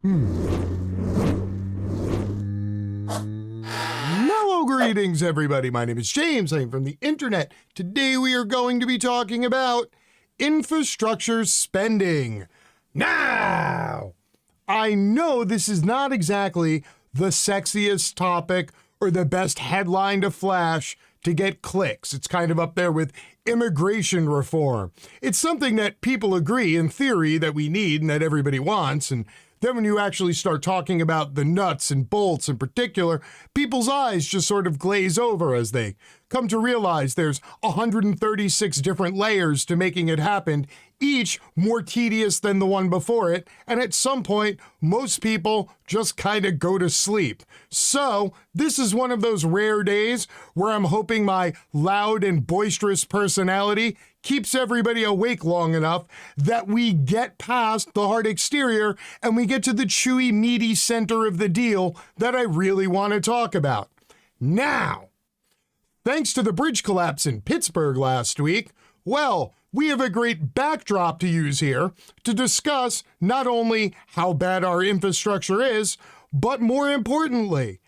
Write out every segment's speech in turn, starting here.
Mellow greetings, everybody. My name is James. I am from the internet. Today we are going to be talking about infrastructure spending. Now, I know this is not exactly the sexiest topic or the best headline to flash to get clicks. It's kind of up there with immigration reform. It's something that people agree in theory that we need and that everybody wants, and then when you actually start talking about the nuts and bolts in particular, people's eyes just sort of glaze over as they come to realize there's 136 different layers to making it happen, each more tedious than the one before it, and at some point, most people just kind of go to sleep. So, this is one of those rare days where I'm hoping my loud and boisterous personality keeps everybody awake long enough that we get past the hard exterior and we get to the chewy, meaty center of the deal that I really want to talk about. Now, thanks to the bridge collapse in Pittsburgh last week, well, we have a great backdrop to use here to discuss not only how bad our infrastructure is, but more importantly,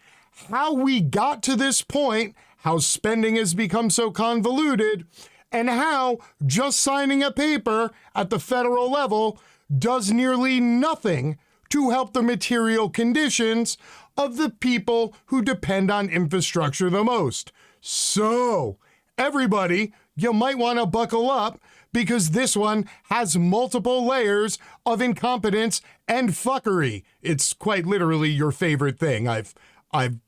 how we got to this point, how spending has become so convoluted, and how just signing a paper at the federal level does nearly nothing to help the material conditions of the people who depend on infrastructure the most. So, everybody, you might want to buckle up because this one has multiple layers of incompetence and fuckery. It's quite literally your favorite thing. I've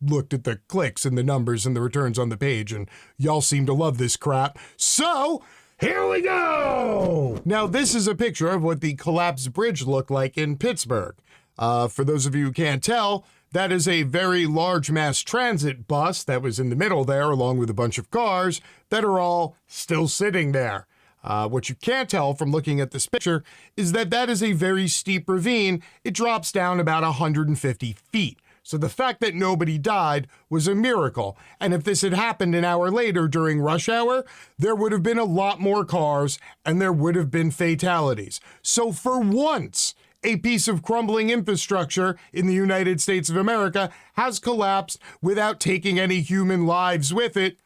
looked at the clicks and the numbers and the returns on the page, and y'all seem to love this crap. So, here we go! Now, this is a picture of what the collapsed bridge looked like in Pittsburgh. For those of you who can't tell, that is a very large mass transit bus that was in the middle there, along with a bunch of cars that are all still sitting there. What you can't tell from looking at this picture is that that is a very steep ravine. It drops down about 150 feet. So the fact that nobody died was a miracle. And if this had happened an hour later during rush hour, there would have been a lot more cars and there would have been fatalities. So for once, a piece of crumbling infrastructure in the United States of America has collapsed without taking any human lives with it.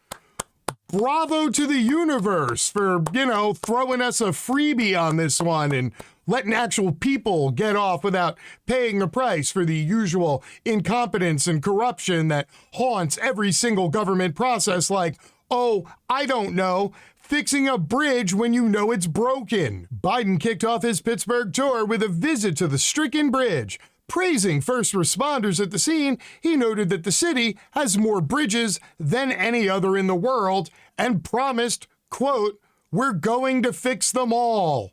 Bravo to the universe for, throwing us a freebie on this one and letting actual people get off without paying the price for the usual incompetence and corruption that haunts every single government process like, oh, I don't know, fixing a bridge when you know it's broken. Biden kicked off his Pittsburgh tour with a visit to the stricken bridge. Praising first responders at the scene, he noted that the city has more bridges than any other in the world and promised, quote, "We're going to fix them all."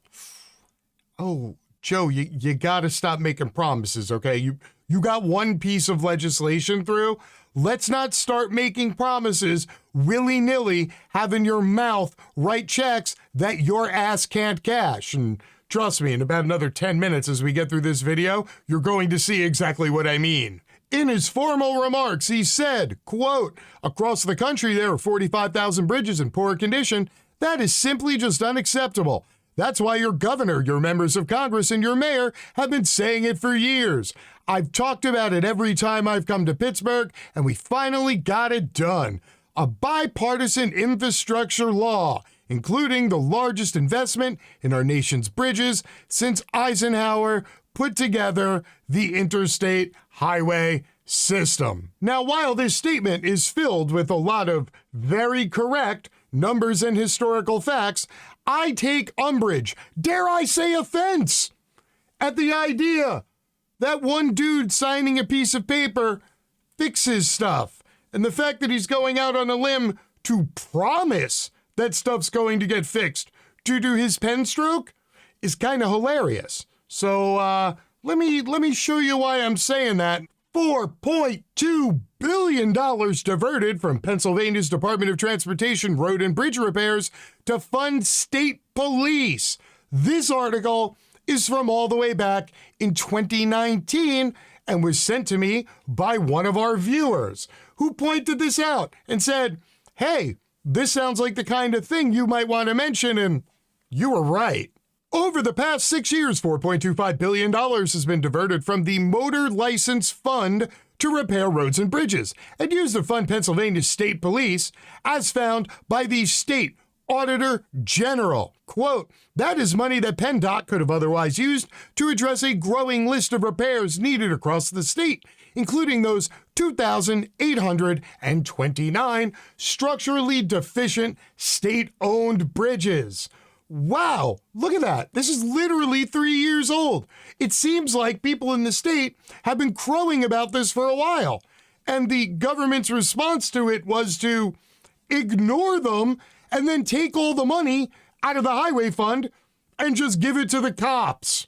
Oh, Joe, you gotta stop making promises, okay? You got one piece of legislation through. Let's not start making promises willy-nilly, having your mouth write checks that your ass can't cash. And trust me, in about another 10 minutes as we get through this video, you're going to see exactly what I mean. In his formal remarks, he said, quote, "Across the country, there are 45,000 bridges in poor condition. That is simply just unacceptable. That's why your governor, your members of Congress, and your mayor have been saying it for years. I've talked about it every time I've come to Pittsburgh, and we finally got it done. A bipartisan infrastructure law, including the largest investment in our nation's bridges since Eisenhower put together the interstate highway system." Now, while this statement is filled with a lot of very correct numbers and historical facts, I take umbrage, dare I say offense, at the idea that one dude signing a piece of paper fixes stuff. And the fact that he's going out on a limb to promise that stuff's going to get fixed due to his pen stroke is kind of hilarious. So let me show you why I'm saying that. $4.2 billion diverted from Pennsylvania's Department of Transportation road and bridge repairs to fund state police. This article is from all the way back in 2019 and was sent to me by one of our viewers who pointed this out and said, "Hey, this sounds like the kind of thing you might want to mention," and you were right. Over the past 6 years, $4.25 billion has been diverted from the Motor License Fund to repair roads and bridges and used to fund Pennsylvania State Police, as found by the State Auditor General. Quote, that is money that PennDOT could have otherwise used to address a growing list of repairs needed across the state, including those 2,829 structurally deficient state-owned bridges. Wow, look at that. This is literally 3 years old. It seems like people in the state have been crowing about this for a while, and the government's response to it was to ignore them and then take all the money out of the highway fund and just give it to the cops.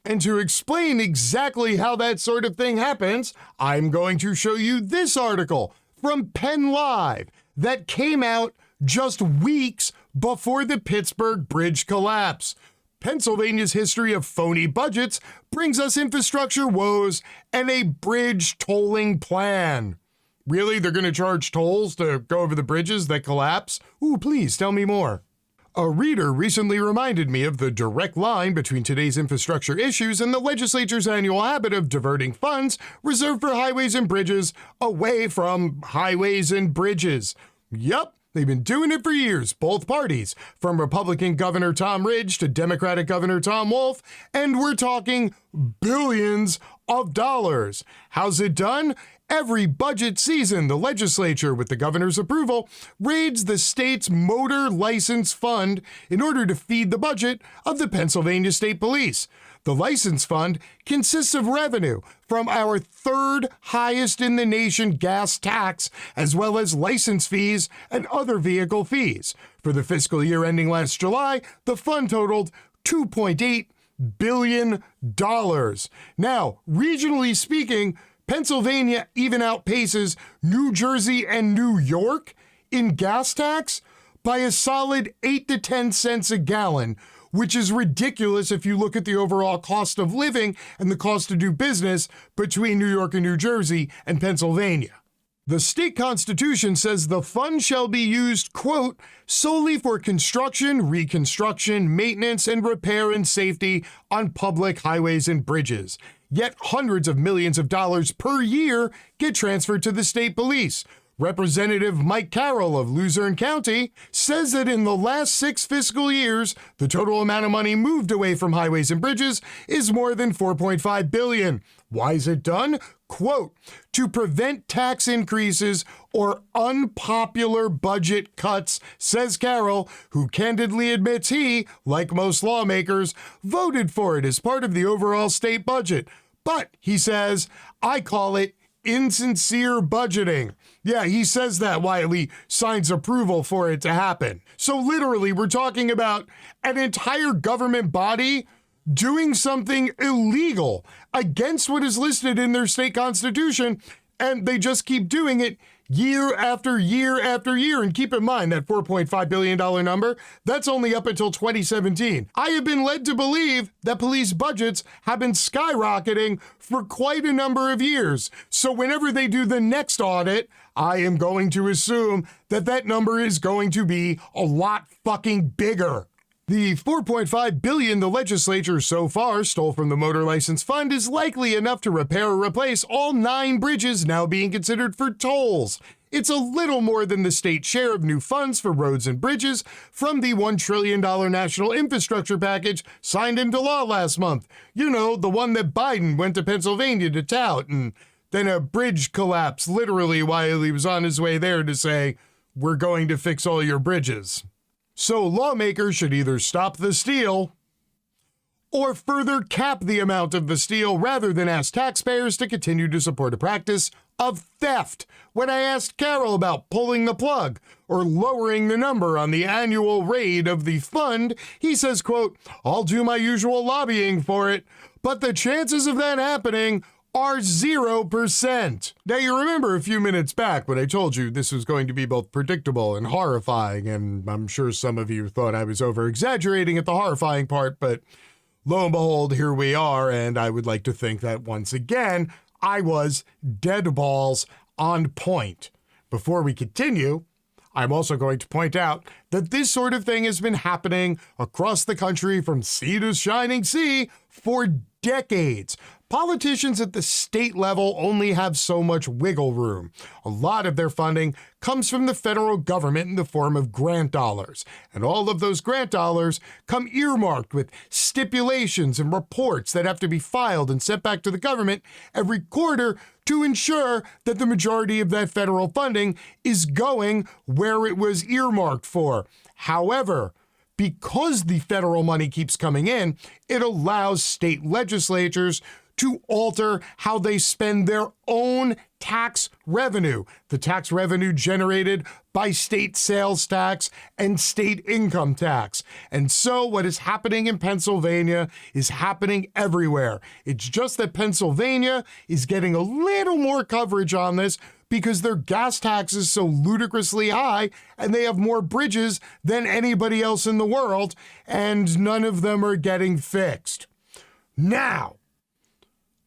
And to explain exactly how that sort of thing happens, I'm going to show you this article from Penn Live that came out just weeks before the Pittsburgh bridge collapse. Pennsylvania's history of phony budgets brings us infrastructure woes and a bridge tolling plan. Really? They're going to charge tolls to go over the bridges that collapse? Ooh, please tell me more. A reader recently reminded me of the direct line between today's infrastructure issues and the legislature's annual habit of diverting funds reserved for highways and bridges away from highways and bridges. Yup, they've been doing it for years, both parties, from Republican Governor Tom Ridge to Democratic Governor Tom Wolf, and we're talking billions of dollars. How's it done? Every budget season, the legislature, with the governor's approval, raids the state's motor license fund in order to feed the budget of the Pennsylvania State Police. The license fund consists of revenue from our third highest in the nation gas tax, as well as license fees and other vehicle fees. For the fiscal year ending last July, the fund totaled $2.8 billion. Now, regionally speaking, Pennsylvania even outpaces New Jersey and New York in gas tax by a solid 8 to 10 cents a gallon, which is ridiculous if you look at the overall cost of living and the cost to do business between New York and New Jersey and Pennsylvania. The state constitution says the fund shall be used, quote, solely for construction, reconstruction, maintenance, and repair and safety on public highways and bridges. Yet hundreds of millions of dollars per year get transferred to the state police. Representative Mike Carroll of Luzerne County says that in the last 6 fiscal years, the total amount of money moved away from highways and bridges is more than $4.5 billion. Why is it done? Quote, to prevent tax increases or unpopular budget cuts, says Carroll, who candidly admits he, like most lawmakers, voted for it as part of the overall state budget. But, he says, I call it insincere budgeting. Yeah, he says that while he signs approval for it to happen. So literally, we're talking about an entire government body doing something illegal against what is listed in their state constitution, and they just keep doing it year after year after year. And keep in mind that $4.5 billion number, that's only up until 2017. I have been led to believe that police budgets have been skyrocketing for quite a number of years. So whenever they do the next audit, I am going to assume that that number is going to be a lot fucking bigger. The $4.5 billion the legislature so far stole from the Motor License Fund is likely enough to repair or replace all 9 bridges now being considered for tolls. It's a little more than the state's share of new funds for roads and bridges from the $1 trillion national infrastructure package signed into law last month. You know, the one that Biden went to Pennsylvania to tout, and then a bridge collapsed literally while he was on his way there to say, we're going to fix all your bridges. So lawmakers should either stop the steal or further cap the amount of the steal rather than ask taxpayers to continue to support a practice of theft. When I asked Carroll about pulling the plug or lowering the number on the annual raid of the fund, he says, quote, I'll do my usual lobbying for it, but the chances of that happening are 0%. Now, you remember a few minutes back when I told you this was going to be both predictable and horrifying, and I'm sure some of you thought I was over-exaggerating at the horrifying part, but lo and behold, here we are, and I would like to think that once again, I was dead balls on point. Before we continue, I'm also going to point out that this sort of thing has been happening across the country from sea to shining sea for decades. Politicians at the state level only have so much wiggle room. A lot of their funding comes from the federal government in the form of grant dollars, and all of those grant dollars come earmarked with stipulations and reports that have to be filed and sent back to the government every quarter to ensure that the majority of that federal funding is going where it was earmarked for. However, because the federal money keeps coming in, it allows state legislatures to alter how they spend their own tax revenue, the tax revenue generated by state sales tax and state income tax. And so what is happening in Pennsylvania is happening everywhere. It's just that Pennsylvania is getting a little more coverage on this because their gas tax is so ludicrously high and they have more bridges than anybody else in the world, and none of them are getting fixed. Now,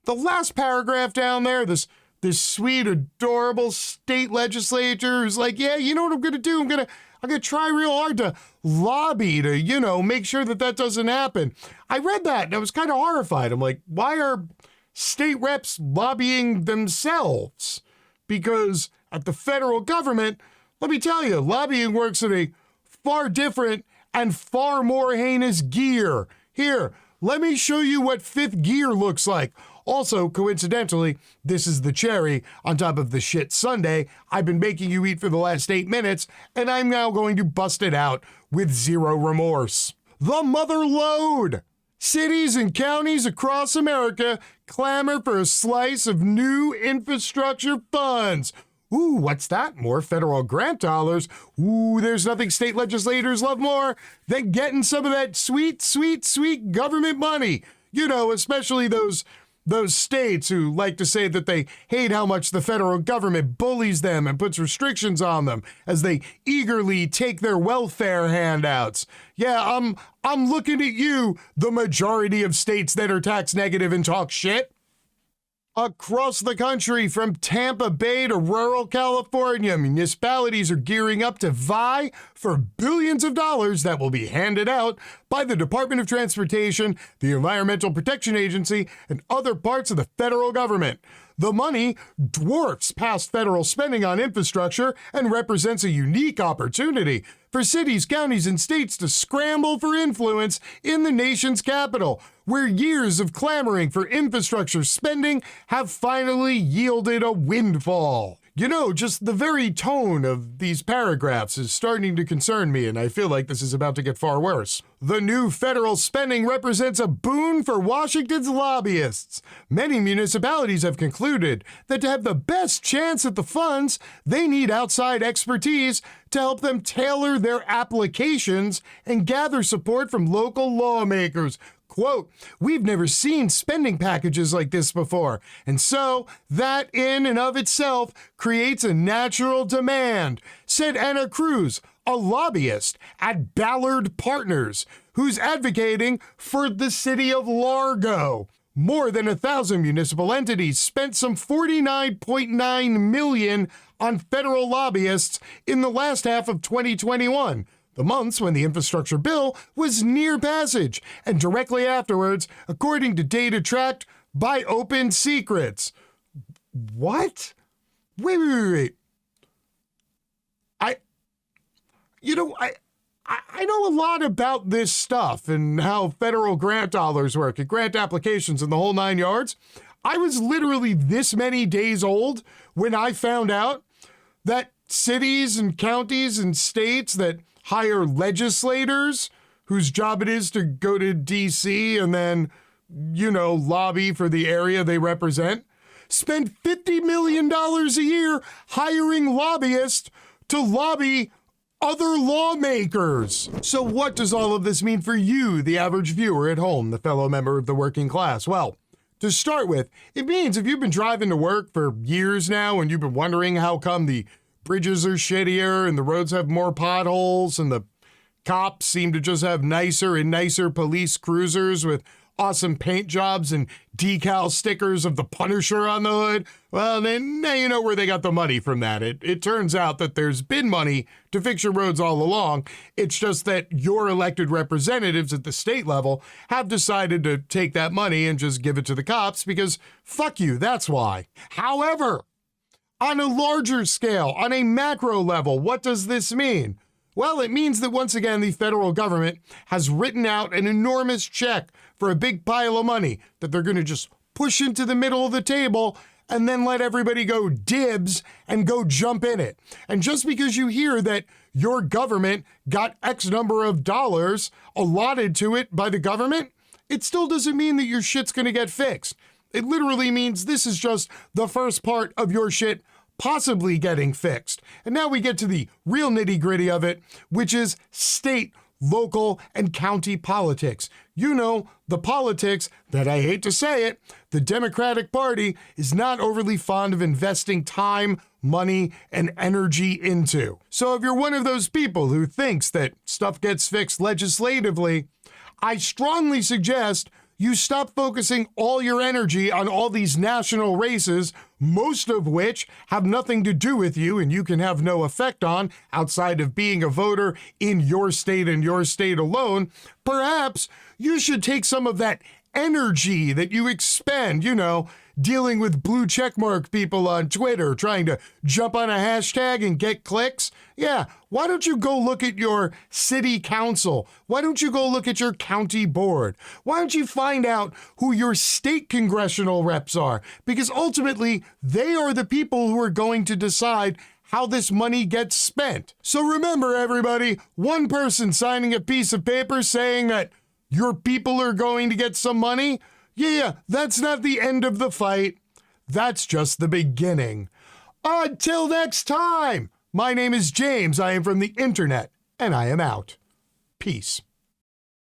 the last paragraph down there, this sweet, adorable state legislature who's like, yeah, you know what I'm going to do? I'm going to try real hard to lobby to, make sure that doesn't happen. I read that and I was kind of horrified. I'm like, why are state reps lobbying themselves? Because at the federal government, let me tell you, lobbying works in a far different and far more heinous gear. Here, let me show you what fifth gear looks like. Also, coincidentally, this is the cherry on top of the shit sundae I've been making you eat for the last 8 minutes, and I'm now going to bust it out with zero remorse. The mother lode! Cities and counties across America clamor for a slice of new infrastructure funds. Ooh, what's that? More federal grant dollars. Ooh, there's nothing state legislators love more than getting some of that sweet, sweet, sweet government money. Especially those states who like to say that they hate how much the federal government bullies them and puts restrictions on them as they eagerly take their welfare handouts. Yeah, I'm looking at you, the majority of states that are tax negative and talk shit. Across the country, from Tampa Bay to rural California, municipalities are gearing up to vie for billions of dollars that will be handed out by the Department of Transportation, the Environmental Protection Agency, and other parts of the federal government. The money dwarfs past federal spending on infrastructure and represents a unique opportunity for cities, counties, and states to scramble for influence in the nation's capital, where years of clamoring for infrastructure spending have finally yielded a windfall. Just the very tone of these paragraphs is starting to concern me, and I feel like this is about to get far worse. The new federal spending represents a boon for Washington's lobbyists. Many municipalities have concluded that to have the best chance at the funds, they need outside expertise to help them tailor their applications and gather support from local lawmakers. Quote, we've never seen spending packages like this before, and so that in and of itself creates a natural demand, said Anna Cruz, a lobbyist at Ballard Partners, who's advocating for the city of Largo. More than 1,000 municipal entities spent some $49.9 million on federal lobbyists in the last half of 2021. The months when the infrastructure bill was near passage, and directly afterwards, according to data tracked by Open Secrets. What? Wait. I know a lot about this stuff and how federal grant dollars work and grant applications and the whole 9 yards. I was literally this many days old when I found out that cities and counties and states that hire legislators whose job it is to go to D.C. and then, lobby for the area they represent, spend $50 million a year hiring lobbyists to lobby other lawmakers. So what does all of this mean for you, the average viewer at home, the fellow member of the working class? Well, to start with, it means if you've been driving to work for years now and you've been wondering how come the bridges are shittier and the roads have more potholes and the cops seem to just have nicer and nicer police cruisers with awesome paint jobs and decal stickers of the Punisher on the hood. Well, then now you know where they got the money from that. It turns out that there's been money to fix your roads all along. It's just that your elected representatives at the state level have decided to take that money and just give it to the cops because fuck you, that's why. However, on a larger scale, on a macro level, what does this mean? Well, it means that once again, the federal government has written out an enormous check for a big pile of money that they're going to just push into the middle of the table and then let everybody go dibs and go jump in it. And just because you hear that your government got X number of dollars allotted to it by the government, it still doesn't mean that your shit's going to get fixed. It literally means this is just the first part of your shit possibly getting fixed. And now we get to the real nitty-gritty of it, which is state, local, and county politics. You know, the politics that, I hate to say it, the Democratic Party is not overly fond of investing time, money, and energy into. So if you're one of those people who thinks that stuff gets fixed legislatively, I strongly suggest you stop focusing all your energy on all these national races, most of which have nothing to do with you and you can have no effect on outside of being a voter in your state and your state alone. Perhaps you should take some of that energy that you expend, you know, dealing with blue checkmark people on Twitter, trying to jump on a hashtag and get clicks. Yeah, why don't you go look at your city council? Why don't you go look at your county board? Why don't you find out who your state congressional reps are? Because ultimately, they are the people who are going to decide how this money gets spent. So remember, everybody, one person signing a piece of paper saying that your people are going to get some money, yeah, that's not the end of the fight. That's just the beginning. Until next time, my name is James. I am from the internet, and I am out. Peace.